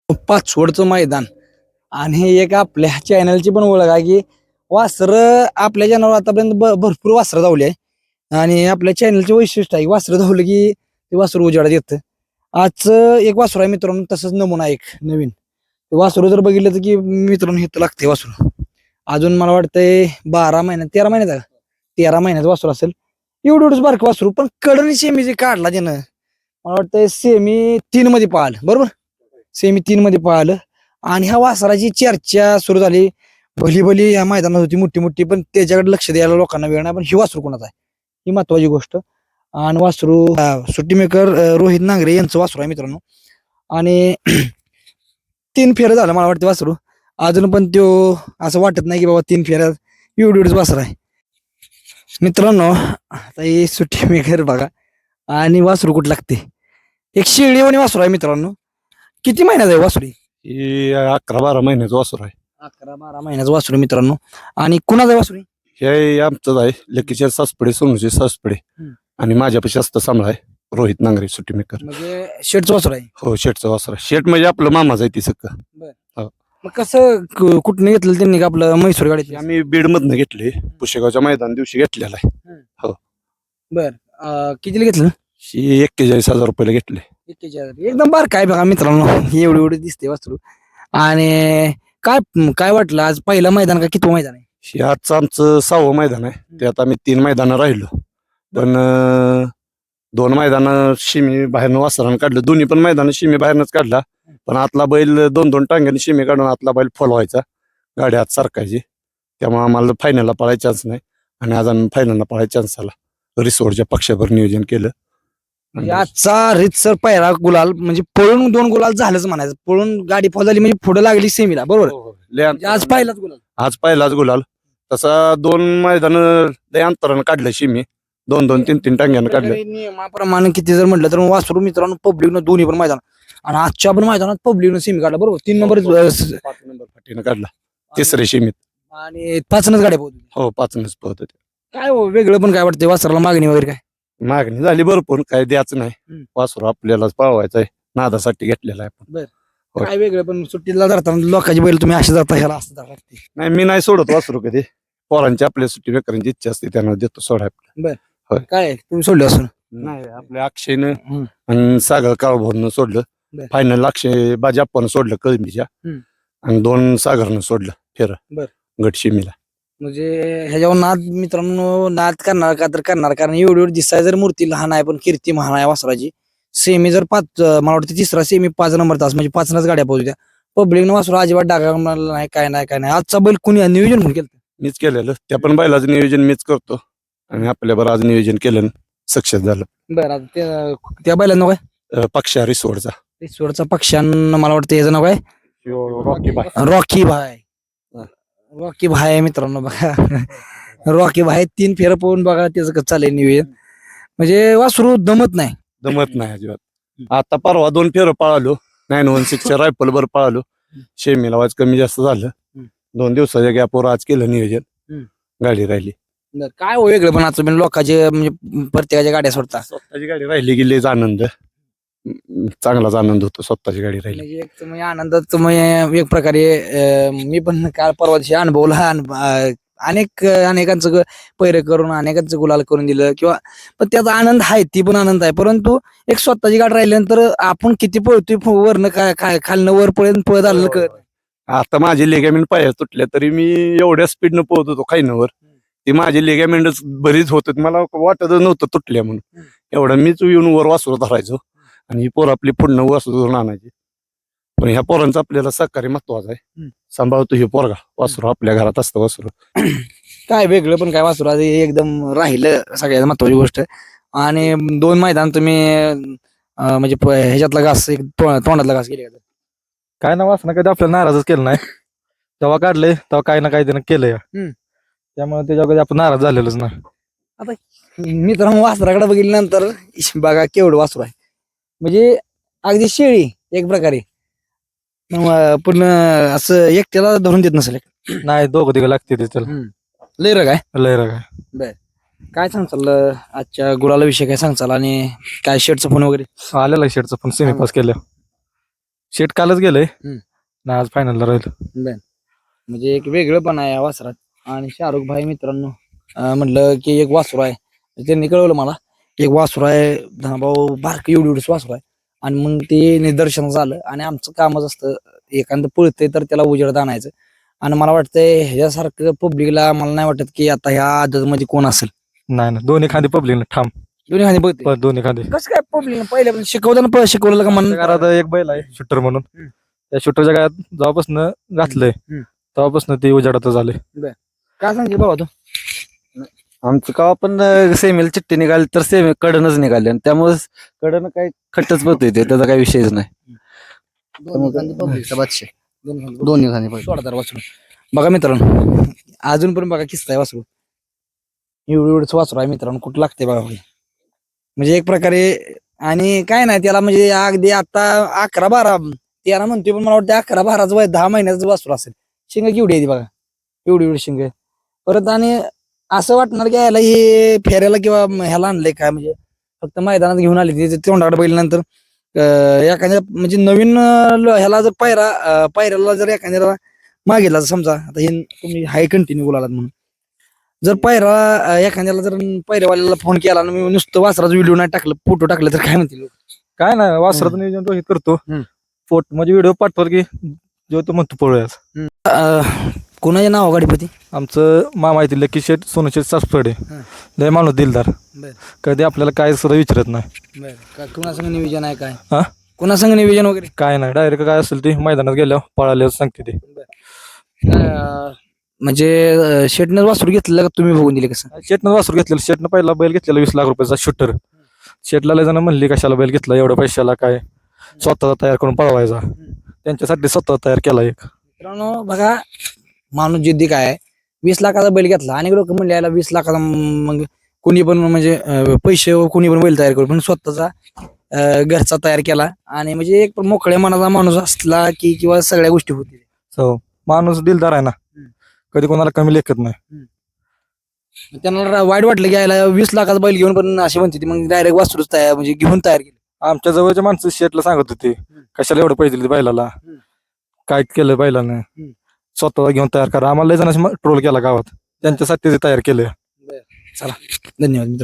पाचवडचं मैदान आणि हे एक आपल्या चॅनलची पण ओळख आहे की वासरं आपल्या चॅनलवर आतापर्यंत भरपूर वासरं धावली आहे आणि आपल्या चॅनलचे वैशिष्ट्य आहे वासरं धावलं की ते वासर उजेडात येतं. आजचं एक वासरू आहे मित्रांनो, तसंच नमुना एक नवीन वासरू जर बघितलं तर की मित्रांनो हे तर लागते वासरू. अजून मला वाटतंय 12 महिन्यात 13 महिन्यात 13 महिन्याचं वासरू असेल. एवढंच बारकं वासरू, पण कडनी सेमी जे काढला त्यानं मला वाटतंय सेमी 3 मध्ये पाहिलं बरोबर. सेमी 3 मध्ये पाहिलं आणि ह्या वासराची चर्चा सुरू झाली. भली भली या मैदानात होती मोठी मोठी, पण त्याच्याकडे लक्ष द्यायला लोकांना वेळ नाही. पण ही वासरू कोणाचा आहे ही महत्वाची गोष्ट. आणि वासरू सुट्टी मेकर रोहित नांगरे यांचं वासरू आहे मित्रांनो. आणि 3 फेऱ्या झालं मला वाटतं वासरू. अजून पण तो असं वाटत नाही की बाबा 3 फेऱ्यात एवढीच वासर आहे मित्रांनो. आता हे सुट्टी मेकर बघा आणि वासरू कुठं लागते. एक शेळी आणि वासरू आहे मित्रांनो. किती महिन्यात आहे वासरू? 11-12 महिन्याचं वासर आहे. 11-12 महिन्याचं वासरू मित्रांनो. आणि कुणाचं आहे वासरू? हे आमचंच आहे, लकीच्या सासपडे सोनूचे सासपडे. आणि माझ्यापाशी असतं सांभाळ आहे रोहित नांगरे सुट्टी मेकर. म्हणजे शेटचं वासरू आहे. हो, शेटचा वासर आहे. शेट म्हणजे आपलं मामाच आहे ती सगळं. मग कसं कुठनं घेतलं त्यांनी का आपलं म्हैसूर गाडी? आम्ही बीड मधनं घेतले, पुशेगावच्या मैदान दिवशी घेतलेला आहे. बर कितीला घेतलं? 41,000 रुपयाला घेतले. 41,000. एकदम बार काय बघा मित्रांनो, एवढी एवढी दिसते वासरू. आणि काय काय वाटलं आज पहिलं मैदान का किती मैदान आहे? हे आजचं आमचं 6वं मैदान आहे. त्यात आम्ही 3 मैदानं राहिलो, पण 2 मैदानं शिमी बाहेरनं वासरानं काढलं. दोन्ही पण मैदानं शिमी बाहेरनच काढला, पण आतला बैल 2-2 टांग्याने शिमी काढून आतला बैल फॉलवायचा, गाडी आत सारखायची. त्यामुळे आम्हाला फायनलला पळायचा चान्स नाही. आणि आज आम्ही फायनलला पळायचा चान्स आला. रिसोर्टच्या पक्षावर नियोजन केलं. म्हणजे आजचा रितसर पहिला गुलाल, म्हणजे पळून 2 गुलाल झालंच म्हणायचं. पळून गाडी फॉल झाली म्हणजे पुढे लागली सेमीला बरोबर. म्हणजे आज पहिलाच गुलाल. आज पहिलाच गुलाल. तसा 2 मैदान लय अंतरानं काढलं शिमी, 2-2, 3-3 टांग्यानं काढलं. नियमाप्रमाणे किती जर म्हटलं तर वासरू मित्रांनो पब्लिकनं दोन्ही पण मैदान आणि आजच्या पण मैदानात पब्लिकनं सेमी काढला बरोबर. 3 नंबर 5 नंबर फाटीनं काढला तिसऱ्या शिमीत. आणि 5नच गाड्या पोहोचल्या. हो, 5नच पळत होते. काय हो वेगळं पण काय वाटतं वासराला मागणी वगैरे काय? मागणी झाली भरपूर, काय द्यायचं नाही. वासरू आपल्यालाच पळवायचं आहे, नादासाठी घेतलेला आहे. होय. काय वेगळं पण सुट्टीला जाताना लोकांची बैल तुम्ही असे जाता ह्याला असं जाता लागते. नाही, मी नाही सोडत वासरू कधी. पोरांची आपल्या सुट्टी मेकरांची इच्छा असते त्यांना देतो सोडाय. काय तुम्ही सोडले असून? नाही, आपल्या अक्षयनं आणि सागर काळभोरनं सोडलं. फायनल अक्षय बाजाप्पानं सोडलं कळंबीच्या, आणि 2 सागरनं सोडलं फेर गट शिमीला. म्हणजे ह्याच्यावर नाद मित्रांनो नाद करणार का तर करणार, कारण एवढी एवढी दिसाय जर मूर्ती लहान आहे पण कीर्ती महान आहे वासराची. सेमी जर 5 मला वाटतं तिसरा सेमी 5 नंबर तास म्हणजे 5नच गाड्या पोहोचल्या. पब्लिकनं वासरू अजिबात डागा नाही काय नाही काय नाही. आजचा बैल कुणी नियोजन म्हणून केलं? मीच केलेलं. त्या पण बैलाचं नियोजन मीच करतो आणि आपल्याबरोबर आज नियोजन केलं, सक्सेस झालं. बरं त्या बैलांना काय पक्षा रिसोडचा रिसोडचा पक्षांना मला वाटतं याचं नाव काय रॉकी भाई. रॉकी भाई मित्रांनो बघा रॉकी भाई 3 फेरं पोहून बघा त्याचं कसं चालेल नियोजन. म्हणजे वासरू दमत नाही अजिबात. आता परवा 2 फेरं पळालो, 916च्या रायफल बर पळालो. शेमीला वाज कमी जास्त झालं. 2 दिवसाच्या गॅपवर आज केलं नियोजन, गाडी राहिली. काय हो वेगळं पण आता लोकांचे म्हणजे प्रत्येकाच्या गाड्या सोडतात, स्वतःची गाडी राहिली गेलीच आनंद, चांगलाच आनंद होतो स्वतःची गाडी राहिली. म्हणजे एक आनंदात एक प्रकारे मी पण काल परवा दिवशी अनुभवला. अनेकांचं पैरे करून अनेकांचं गुलाल करून दिलं किंवा, पण त्याचा आनंद आहे, ती पण आनंद आहे. परंतु एक स्वतःची गाडी राहिल्यानंतर आपण किती पळतोय वरनं काय खालनं वर पळत आलं कळत. आता माझे लिगामेंट पाया तुटल्या तरी मी एवढ्या स्पीडनं पळत होतो खाईनवर. ती माझी लिगामेंटच बरीच होत, मला वाटत नव्हतं तुटल्या म्हणून. एवढं मीच येऊन वर वासरू धरायचो आणि ही पोर आपली पुढनं वासरू धरून आणायची. पण ह्या पोरांचं आपल्याला सहकार्य महत्वाचं आहे. सांभाळतो हे पोरगा वासरू, आपल्या घरात असतं वासरू. काय वेगळं पण काय वासरू आज एकदम राहिलं सगळ्यात महत्वाची गोष्ट. आणि 2 मैदान तुम्ही म्हणजे ह्याच्यातला घास तोंडातला घास गेले का? काय ना वासना कधी आपल्याला नाराजच केलं नाही. तेव्हा काढले तेव्हा काही ना काही त्यानं केलंय, त्यामुळे त्याच्या कधी आपण नाराज झालेलोच ना. आता मित्रांनो वासराकडे बघितल्यानंतर बघा केवढं वासरू आहे, म्हणजे अगदी शेळी एक प्रकारे. पण असं एकट्याला धरून देत नसेल. नाही, दोघं तिघं लागते ते त्याला. लय रग आहे. लय काय काय सांगचाल आजच्या गुलाला विषय काय सांगचाल? आणि काय शेटचा फोन वगैरे आलेला शेटचा पण सेमी पास केलं. शेट कालच गेलंय हम्म. ना आज फायनलला राहिलं. म्हणजे एक वेगळं पण आहे या वासरात. आणि शाहरुख भाई मित्रांनो म्हटलं की एक वासरू आहे, त्यांनी कळवलं मला एक वासरू आहे भाऊ बारक एवढीच वासरू आहे. आणि मग ते निदर्शन झालं आणि आमचं कामच असतं एखादं पळतंय तर त्याला उजेडात आणायचं. आणि मला वाटतंय ह्याच्यासारखं पब्लिकला मला नाही वाटत की आता ह्या आदत मध्ये कोण असेल. नाही दोन्ही खांदी पब्लिक ठाम दोन्ही खाली बघते दोन्ही खांदी. कसं काय पब्लिक पहिल्या शिकवताना शिकवलं का आमच्या घरात म्हणून एक बैल आहे शूटर म्हणून. हम्म. त्या शूटरच्या गायात जेव्हापासून घातलंय तेव्हापासून ते उजाडात झाले. काय सांगते बाबा तू? आमचं का आपण सेमीला चिठ्ठी निघाली तर सेमी कडनच निघाले आणि त्यामुळे कडन काही खट्टच पडतोय ते त्याचा काही विषयच नाही. दोन्ही खाली पब्लिक. सोळा वासरू बघा मित्रांनो, अजून पण बघा किस्सा आहे वासरू. एवढंच वासरू आहे मित्रांनो, कुठं लागते बघा हे. म्हणजे एक प्रकारे आणि काय नाही त्याला म्हणजे अगदी आता 11-12 13 म्हणतोय, पण मला वाटतं 11-12 वय 10 महिन्याचं वासरू असेल. शिंग केवढी आहे ती बघा, एवढी शिंग आहे. परत आणि असं वाटणार की ह्याला हे फेऱ्याला किंवा ह्याला आणलंय काय, म्हणजे फक्त मैदानात घेऊन आले ते तोंडाकडे बैलनंतर एखाद्या म्हणजे नवीन ह्याला जर पायऱ्याला जर एखाद्याला मागितला समजा आता हे तुम्ही हाय कंटिन्यू बोलालात म्हणून, जर पायरा एखाद्याला जर पायऱ्यावाल्याला फोन केला आणि मी नुसतं वासराचा व्हिडिओ नाही टाकलं फोटो टाकले तर काय म्हणतील लोक? काय नाही वासराचं नियोजन रोहित करतो. हम्म. फोटो म्हणजे व्हिडिओ पाठवतो की जो तो म्हणतो पळूयाच. कोणाच्या नाव गाडीपती? आमचं मामा येतील लकी शेट सोनू शेट सासपडे हं. लय माणूस दिलदार. बर कधी आपल्याला काय सुद्धा विचारत नाही. बर कुणासंग नियोजन आहे काय? हा? कुणासंग नियोजन वगैरे? काय नाही डायरेक्ट काय असेल ते मैदानात गेल्यावर पळाल्यावर सांगते ते. म्हणजे शेटनं वासरू घेतलं का तुम्ही बघून दिले कसं? शेटनं वासरू घेतलेलं. शेटनं पहिला बैल घेतलेला 20 लाख रुपयाचा शूटर. शेटला लय जण म्हणली कशाला बैल घेतला एवढ्या पैशाला, काय स्वतःचा तयार करून पळवायचा. त्यांच्यासाठी स्वतः तयार केला एक. मित्रांनो बघा माणूस जिद्दी काय आहे, 20 लाखाचा बैल घेतला. अनेक लोक म्हणले याला 20 लाखाचा मग कोणी पण म्हणजे पैसे कोणी पण बैल तयार करू, पण स्वतःचा घरचा तयार केला. आणि म्हणजे एक मोकळ्या मनाचा माणूस असला की किंवा सगळ्या गोष्टी होतील. हो माणूस दिलदार आहे ना, कधी कोणाला कमी लेखत नाही. त्यांना वाईट वाटलं की यायला 20 लाखाचा बैल घेऊन, पण अशी म्हणते ती मग डायरेक्ट वासरूच तयार म्हणजे घेऊन तयार केलं. आमच्या जवळच्या माणसं शेटला सांगत होते कशाला एवढं पैसे दिले बैलाला, काय केलं बैलानं, स्वतःला घेऊन तयार करा. आम्हाला लय जणांनी ट्रोल केला गावात, त्यांच्यासाठी ते तयार केलं. चला धन्यवाद मित्र.